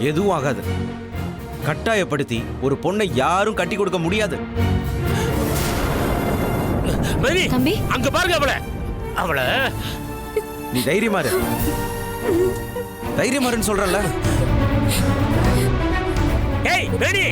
எதுவும் ஆகாது. கட்டாயப்படுத்தி ஒரு பொண்ணை யாரும் கட்டி கொடுக்க முடியாது. தம்பி அங்க பாருங்க அவளை நீ தைரியமாரு, தைரியமாருன்னு சொல்றல. ஏய் வேணி,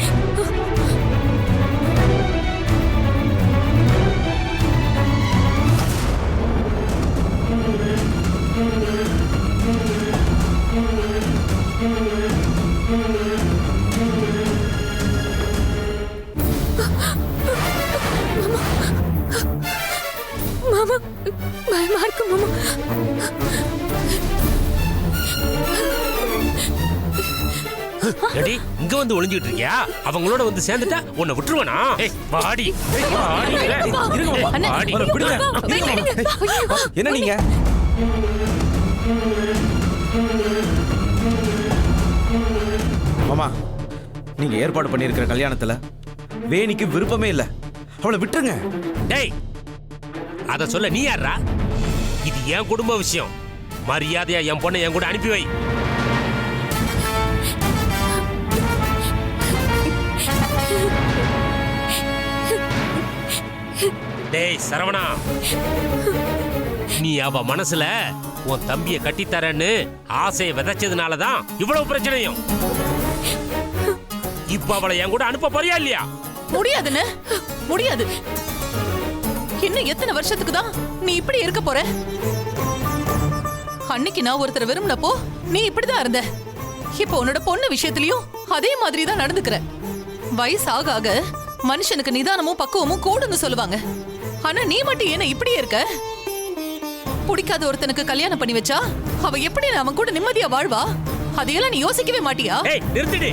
மாமா பயமா இருக்கு மாமா. ரெடி இங்க வந்து ஒளிஞ்சிட்டு இருக்கியா? அவங்களோட வந்து சேர்ந்துட்டா உன்னை விட்டுருவானா? ஏய் வாடி வாடி. என்ன நீங்க? மாமா, நீங்க ஏற்பாடு பண்ணியிருக்கிற கல்யாணத்துல வேணிக்கு விருப்பமே இல்ல. அவளை விட்டுருங்க. டேய் அத சொல்ல நீ யாரா? இது என் குடும்ப விஷயம். மரியாதையா என் பொண்ணை என் கூட அனுப்பி வை. டேய் சரவணா, நீ அவ மனசுல உன் தம்பிய கட்டித்தரன்னு ஆசையை விதைச்சதுனாலதான் இவ்வளவு பிரச்சனையும். இப்ப அவளை என் கூட அனுப்ப போறியா இல்லையா? முடியாதுன்னு முடியாது. இன்னும் எத்தனை வருஷத்துக்கு தான் நீ இப்படி இருக்க போற? அன்னைக்கு நான் ஒருத்தரை விரும்பினப்போ நீ இப்படிதான் இருந்த. இப்ப உன்னோட பொண்ணு விஷயத்திலயும் அதே மாதிரி தான் நடந்துக்கிற. வயசு ஆக ஆக மனுஷனுக்கு நிதானமும் பக்குவமும் கூடுன்னு சொல்லுவாங்க. ஆனா நீ மட்டும் என்ன இப்படியே இருக்க? பிடிக்காத ஒருத்தனுக்கு கல்யாணம் பண்ணி வச்சா அவ எப்படி அவன் கூட நிம்மதியா வாழ்வா? அதையெல்லாம் நீ யோசிக்கவே மாட்டியா? நிறுத்திடு.